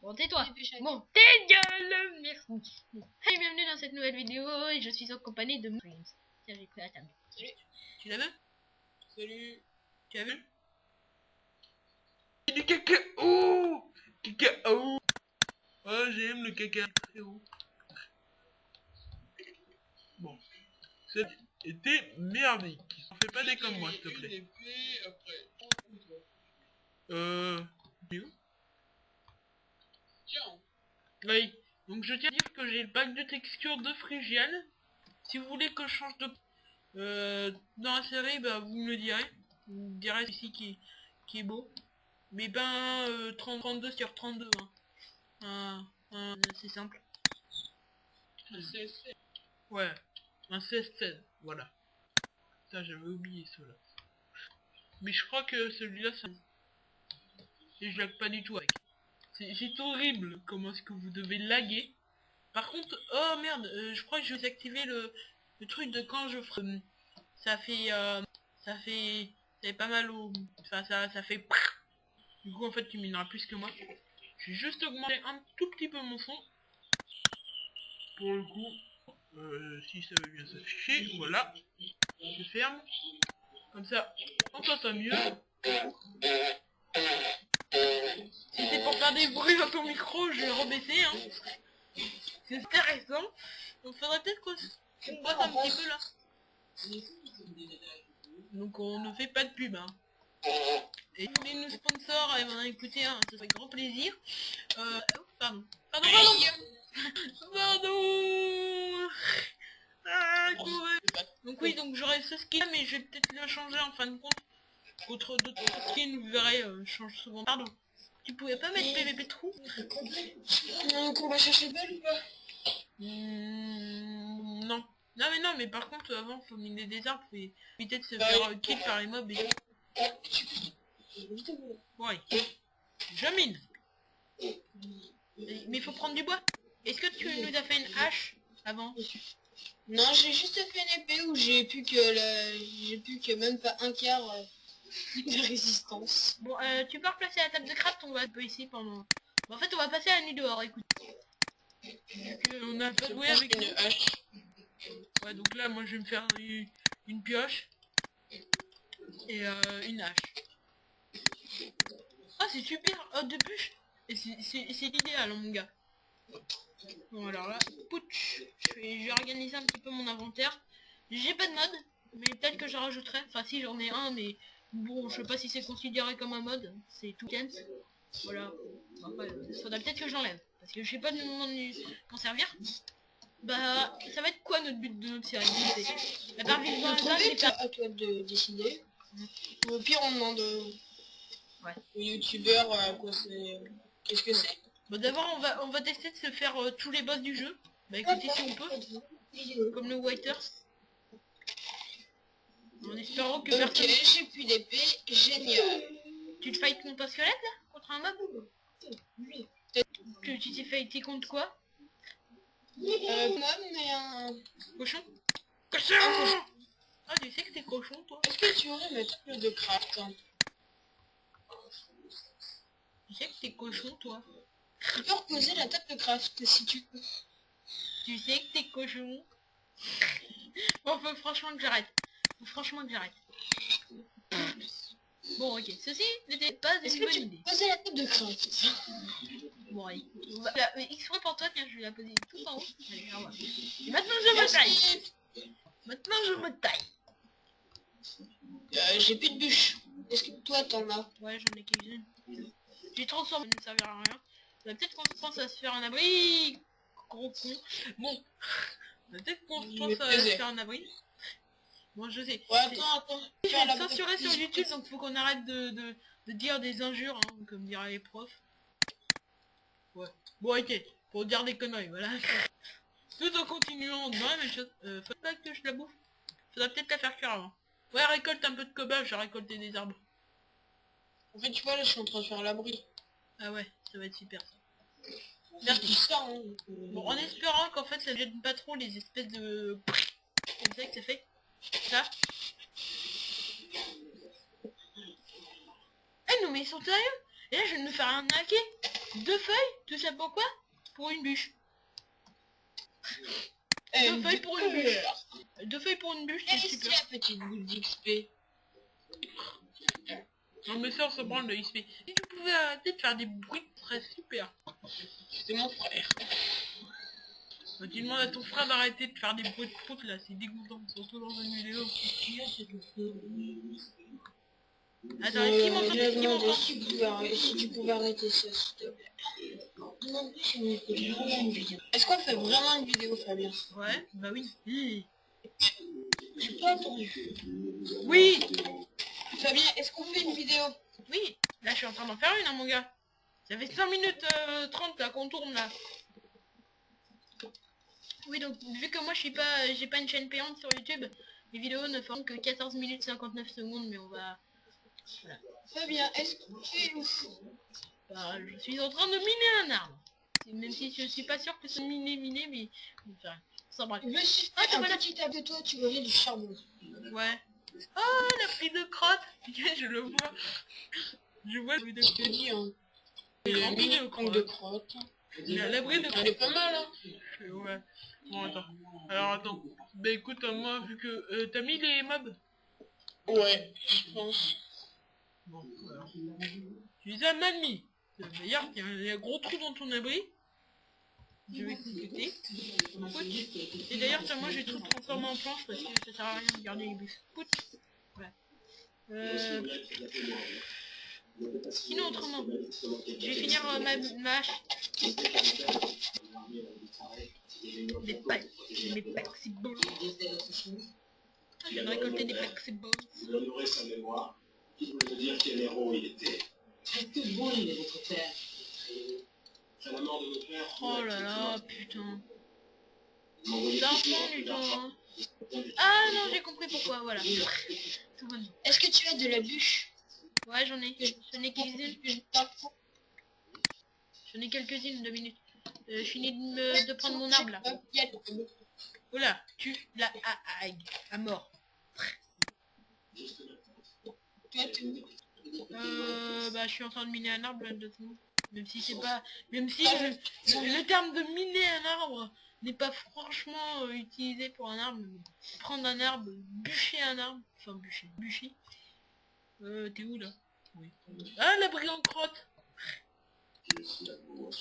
Bon, tais-toi. Dépêche. Bon, tes gueules, merci. Bon. Hey, bienvenue dans cette nouvelle vidéo et je suis en compagnie de Dreams. Tiens, j'ai pris la table. Salut. Tu l'as vu? Salut. Tu as vu? Du cacao. Cacao. Oh, j'aime le cacao. Bon, c'était merdique. Fais pas des comme moi, s'il te plaît. Où? Tiens. Oui. Donc je tiens à dire que j'ai le pack de texture de Phrygian. Si vous voulez que je change de... dans la série, bah vous me le direz. Vous me direz ici qui est beau. Mais ben 32 sur 32 hein. C'est simple. Ouais. Un CS16, voilà. Ça j'avais oublié cela. Mais je crois que celui-là ça... Et je lag pas du tout avec. C'est horrible comment est-ce que vous devez laguer. Par contre, oh merde, je crois que je vais activer le truc de quand je ferai... Ça fait pas mal au... Enfin ça fait... Du coup en fait tu mineras plus que moi. Je vais juste augmenter un tout petit peu mon son. Pour le coup, si ça veut bien s'afficher, voilà. Je ferme. Comme ça, on entend mieux. Si c'est pour faire des bruits dans ton micro, je vais rebaisser hein. C'est intéressant. Donc faudrait peut-être qu'on bosse un petit peu là. Donc on ne fait pas de pub hein. Et si vous voulez nous sponsor et m'en écouter un, ça fait grand plaisir. Pardon. Pardon. Ah, donc oui, donc j'aurai ce skin mais je vais peut-être le changer en fin de compte. D'autres skins, vous verrez, change souvent. Pardon. Tu pouvais pas mettre PVP trou? On va chercher belle ou pas? Non. Non mais non, mais par contre avant faut miner des arbres et éviter de se faire kill par les mobs et... Ouais. Je mine. Mais il faut prendre du bois. Est-ce que tu nous as fait une hache avant? Non, j'ai juste fait une épée où j'ai plus que même pas un quart de résistance. Bon, tu peux replacer la table de craft, on va un peu ici pendant... Bon, en fait, on va passer la nuit dehors, écoute. On a pas joué avec une hache. Ouais, donc là, moi, je vais me faire une pioche. Et une hache. Ah, c'est super. Oh, deux bûches. Et c'est l'idéal, hein, mon gars. Bon, alors là, pouch. Je vais organiser un petit peu mon inventaire. J'ai pas de mode, mais peut-être que j'en rajouterai. Enfin, si, j'en ai un, mais bon, je sais pas si c'est considéré comme un mode. C'est tout tense. Voilà. Après, faudra peut-être que je l'enlève. Parce que je sais pas de m'en servir. Bah, ça va être quoi notre but de notre série? La part vivre dans le zone, c'est À toi de décider. Au pire, on demande aux youtubeurs quoi c'est. Qu'est-ce que c'est? Bah d'abord on va tester de se faire tous les boss du jeu. Bah écoutez si on peut. Comme le Whiters. En espérant que Ok, j'ai plus d'épée, génial. Tu te fights contre un squelette là? Contre un mob? Tu t'es fighté contre quoi? Mob, mais un... Cochon? Cochon! Ah tu sais que t'es cochon toi? Est-ce que tu aurais ma table de craft? Tu sais que t'es cochon toi? Tu peux reposer la table de craft si tu veux. Tu sais que t'es cochon? Bon faut franchement que j'arrête. Bon ok, ceci n'était pas une bonne idée. Poser la table de craft. Bon allez, exprès pour toi, tiens je vais la poser tout en haut. Allez, au revoir. Et maintenant je me taille. Maintenant je me taille. J'ai plus de bûches. Est-ce que toi t'en as? Ouais j'en ai quelques-unes. J'ai transformé, ça ne servira à rien. Peut-être qu'on pense à se faire un abri. Gros con. Bon. Peut-être qu'on pense à se faire un abri. Bon je sais. Ouais attends. Je vais être censuré sur YouTube donc faut qu'on arrête de dire des injures hein, comme diraient les profs. Ouais. Bon ok. Pour dire des conneries voilà. Tout en continuant dans la même chose. Faut pas que je la bouffe. Faudrait peut-être la faire cuire avant. Ouais récolte un peu de cobalt, j'ai récolté des arbres. En fait tu vois là je suis en train de faire l'abri. Ah ouais, ça va être super ça. Merci ça hein. Bon en espérant qu'en fait ça ne gêne pas trop les espèces de... Comme ça que ça fait. Ça. Eh non mais ils sont sérieux. Et là je vais me faire arnaquer. 2 feuilles, tout ça pourquoi? Pour une bûche. 2 feuilles pour une bûche. 2 feuilles pour une bûche, c'est Quelle est super. la petite boule d'XP? Non mais ça, on se branle de XP. Si tu pouvais arrêter de faire des bruits, ce serait super. C'est mon frère. Bah, tu demandes à ton frère d'arrêter de faire des bruits de prout là, c'est dégoûtant, surtout dans une vidéo. Attends, est-ce qu'il m'entend? Est-ce qu'il m'entend? Si tu pouvais arrêter ça, s'il te plaît. Est-ce qu'on fait vraiment une vidéo, Fabien? Ouais, bah oui. J'ai pas entendu. Oui. Fabien, est-ce qu'on fait une vidéo? Oui, là je suis en train d'en faire une, hein, mon gars. Ça fait 5 minutes 30 là qu'on tourne là. Oui, donc vu que moi j'ai pas une chaîne payante sur YouTube, les vidéos ne feront que 14 minutes 59 secondes, mais on va... Voilà. Fabien, est-ce qu'on fait une... Bah, je suis en train de miner un arbre. Même si je suis pas sûr que ce miner, mais... Enfin, ça bref. Je me suis fait un petit tas de toi, tu voyais du charbon. Ouais. Oh, la prise de crotte. Je le vois. Je vois le de Je te dis, hein. Il Il est a rempli mis de le compte de crotte. Il est à l'abri de Elle est pas mal, hein. Ouais. Bon, attends. Alors, attends. Bah, écoute, moi, vu que... t'as mis les mobs? Ouais, je pense. Bon, alors. Tu les as mal mis. D'ailleurs, il y a un gros trou dans ton abri. Je vais compléter. Et d'ailleurs, moi, j'ai tout transformé en planche parce que ça sert à rien de garder les bûches. Ouais. Sinon, autrement, je vais finir ma hache. Des pailles. Mes paxibles. Je viens de récolter des paxibles. Il honorait sa mémoire. Il voulait dire quel héros il était. Que bon il est votre père. À la mort de mon père. Oh là là, putain. Il m'envoyait Ça toujours prend un du peu d'argent. temps. Ah non, j'ai compris pourquoi, voilà. Tout va bien. Est-ce que tu as de la bûche? Ouais, j'en ai quelques-unes. J'en ai quelques-unes, 2 minutes. Je finis de prendre mon arbre là. Oula, tu la à mort. Bah je suis en train de miner un arbre là, 2 secondes. Même si c'est pas... Même si le terme de miner un arbre n'est pas franchement utilisé pour un arbre. Prendre un arbre, bûcher un arbre. Enfin bûcher. T'es où là? Oui. Ah, l'abri en crotte.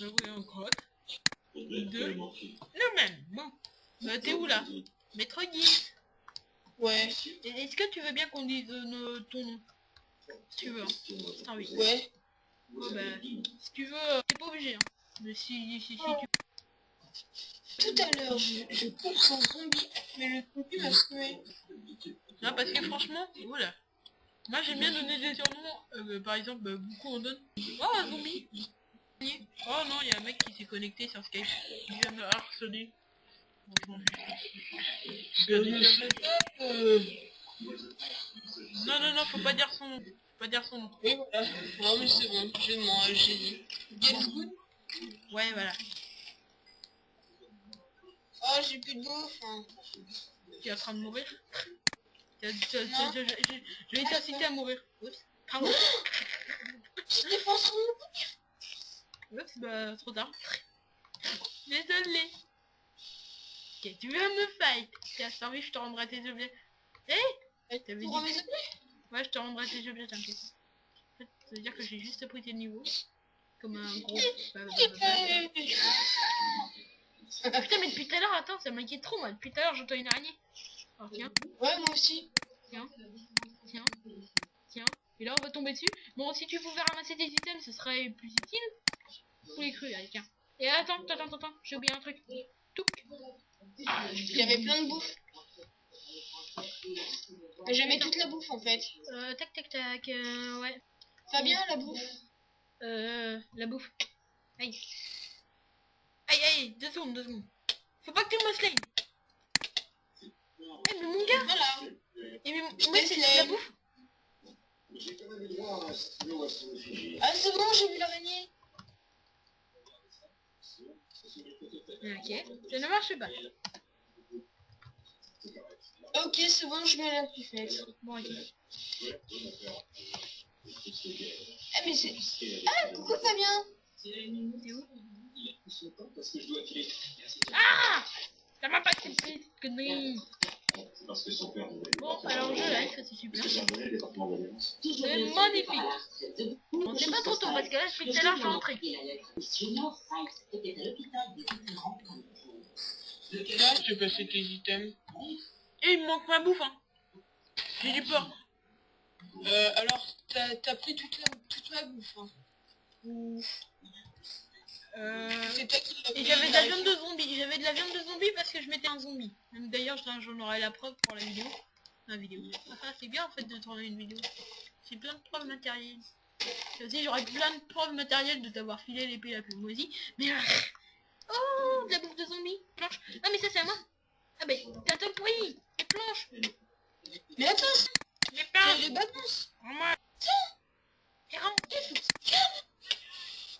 L'abri en crotte. 2. Non même, bon. T'es où là? Maître Guy. Ouais. Est-ce que tu veux bien qu'on dise ton nom? Si tu veux, hein. Ah oui. Ouais. Ouais, bah, si tu veux, t'es pas obligé, hein. Mais si tu... Tout à l'heure, je pousse un zombie, mais le zombie m'a tué. Non, parce que franchement, voilà. Moi, j'aime bien donner des surnoms. Par exemple, beaucoup en donnent. Oh, un zombie. Oh non, il y a un mec qui s'est connecté sur Skype. Il vient me harceler. Franchement, non, faut pas dire son nom. Faut pas dire son nom. Oui, voilà. Non, mais c'est bon, j'ai dit. Guess good. Ouais, voilà. Oh, j'ai plus de bouffe. Hein. Tu es en train de mourir. Je vais t'inciter à mourir. Oups. Pardon. Je défends son nom. Oups, bah, trop tard. Désolé. Ok, tu veux me fight? Tu as servi, je te rendrai tes objets. T'avais dit... Pour mes objets? Ouais, je te rendrai tes objets, t'inquiète. En fait, ça veut dire que j'ai juste pris tes niveaux. Comme un gros... Putain, mais depuis tout à l'heure, attends, ça m'inquiète trop, moi. Depuis tout à l'heure, j'entends une araignée. Alors, tiens, Ouais, moi aussi. tiens. Et là, on va tomber dessus. Bon, si tu pouvais ramasser des items, ce serait plus utile. Pour les crues, allez, tiens. Et attends, j'ai oublié un truc. Touc. J'avais plein de bouffe. J'avais toute la bouffe, en fait. Tac, ouais. Fabien, la bouffe. La bouffe. Aïe. Aïe, 2 secondes. Faut pas que tu me slay. Eh, mais mon gars. Voilà. Et mais c'est la bouffe. Ah, c'est bon, j'ai vu l'araignée. Ok, ça ne marche pas. Ok, c'est bon, je mets la buffette. Bon, ok. Ah, mais c'est... Ah, coucou Fabien. C'est où? Il a pris son temps parce que je dois filer. Ah! Ça m'a pas accepté cette connerie. C'est parce que son père voulait. Bon, alors je laisse, ça c'est super. Parce que j'ai le département de la violence. C'est magnifique. Bon, c'est pas trop tôt parce que là, depuis tout à l'heure, je suis rentré. Là, je vais passer tes items. Et il me manque ma bouffe, hein. J'ai du porc. Alors, t'as pris toute ma bouffe, hein. Ou... C'est toi qui l'as Et pris, j'avais de il la arrive. viande de zombie. J'avais de la viande de zombie parce que je mettais un zombie. Même d'ailleurs, j'en aurai la preuve pour la vidéo. La vidéo. Ah, c'est bien en fait de tourner une vidéo. J'ai plein de preuves matérielles. Et aussi, j'aurais plein de preuves matérielles de t'avoir filé l'épée la plus moisie. Mais... Oh, de la bouffe de zombie. Planche. Ah, mais ça, c'est à moi. Ah, ben, t'as tout pris. Les planches. Mais attends, Les c'est planches. les balances. En moi. Et rentre.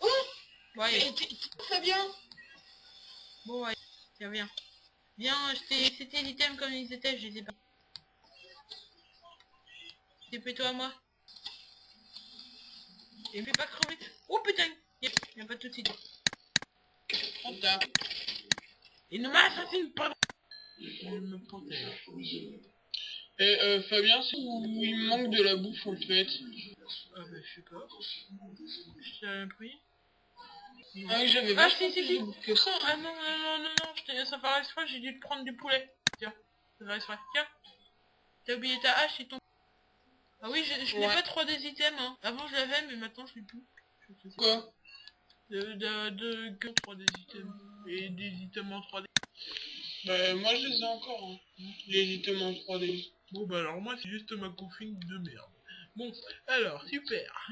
Oh, Ouais. mais Fabien. Bon, ouais. Tiens, viens. Viens, c'était les items comme ils étaient, je les ai pas. Dépêche-toi à moi. Et me fais pas crever. Oh putain. Y'a pas tout de suite. Trop tard. Il ne m'a assassiné pas. Je me protège. Et Fabien, c'est où il me manque de la bouffe en fait. Ah bah je sais pas. Je t'ai rien pris. Ah, j'avais Ah vachement si si plus si. de bouffe que ça. Ah non non non non non, ça fait exprès, j'ai dû te prendre du poulet. Tiens, ça fait exprès. Tiens. T'as oublié ta hache et ton... Ah oui, je n'ai Ouais. pas 3 des items hein. Avant je l'avais mais maintenant je l'ai plus. Je sais pas. Quoi? Que 3 des items. Et des items en 3D. Bah moi je les ai encore, hein. Les items en 3D. Bon bah alors moi c'est juste ma config de merde. Bon, alors, super.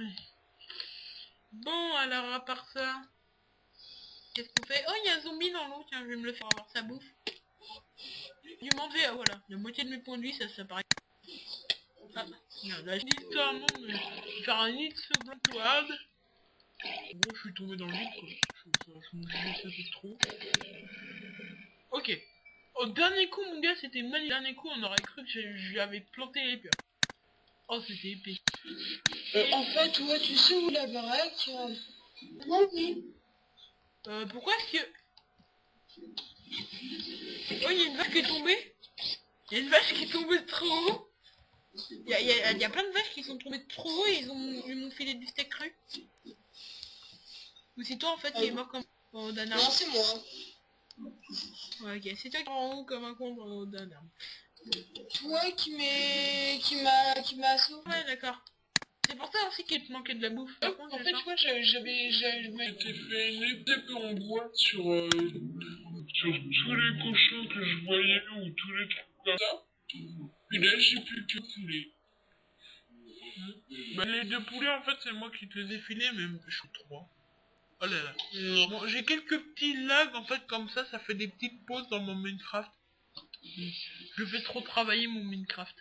Bon, alors à part ça... Qu'est-ce qu'on fait? Oh, il y a un zombie dans l'eau, tiens, je vais me le faire avoir sa bouffe. Du manger, ah voilà, la moitié de mes points de vie, ça paraît. Ah, merde, là, je dis littéralement de faire un hit sur Blackwood. Bon, je suis tombé dans le vide, quoi. Je me dis ça c'est trop. Ok. Au dernier coup, mon gars, c'était magnifique. Au dernier coup, on aurait cru que j'avais planté les peurs. Oh, c'était épais. En fait, ouais, tu sais où la baraque Non, oui. Pourquoi est-ce que... Oh, il y a une vache qui est tombée. Il y a une vache qui est tombée de trop haut. Il y a plein de vaches qui sont tombées de trop haut et ils m'ont filé du steak cru. Ou c'est toi en fait qui est mort comme en haut d'un Non, arbre. c'est moi. Ouais, ok, c'est toi qui est en haut comme un con en haut d'un arbre. Toi qui m'a assaut. Ouais, d'accord. C'est pour ça aussi qu'il te manquait de la bouffe. Par contre, En fait, moi j'avais été fait une épée en bois sur tous les cochons que je voyais ou tous les trucs comme ça. Puis là, j'ai plus que poulet. Bah, les 2 poulets en fait c'est moi qui te les ai filés, mais je suis 3. Oh là là. Non. Bon, j'ai quelques petits lags en fait comme ça fait des petites pauses dans mon Minecraft. Je fais trop travailler mon Minecraft.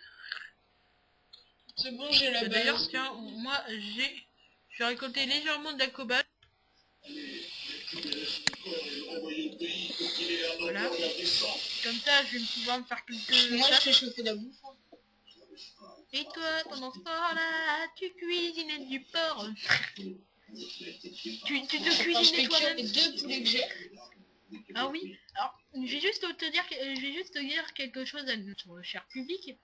C'est bon, j'ai la D'ailleurs, base. tiens, moi j'ai récolté légèrement de la cobalt. Voilà. Comme ça, je vais pouvoir me faire quelques... Moi, je t'ai chauffé la bouffe. Et toi, pendant ce temps-là, tu cuisinais du porc. Tu te Enfin, je cuisinais fais que toi-même. les 2 poulets que j'ai. Ah oui. Alors, je vais juste te dire quelque chose à notre cher public,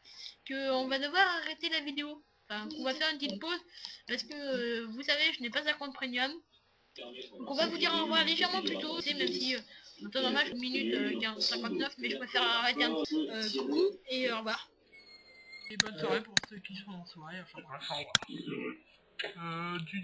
que on va devoir arrêter la vidéo. Enfin, qu'on va faire une petite pause parce que vous savez, je n'ai pas un compte premium. Donc on va vous dire au revoir légèrement plus tôt, même si en temps normal je suis minute 59, mais je préfère arrêter un petit coucou et au revoir. Et bonne soirée pour ceux qui sont en soirée, enfin bref. Tu...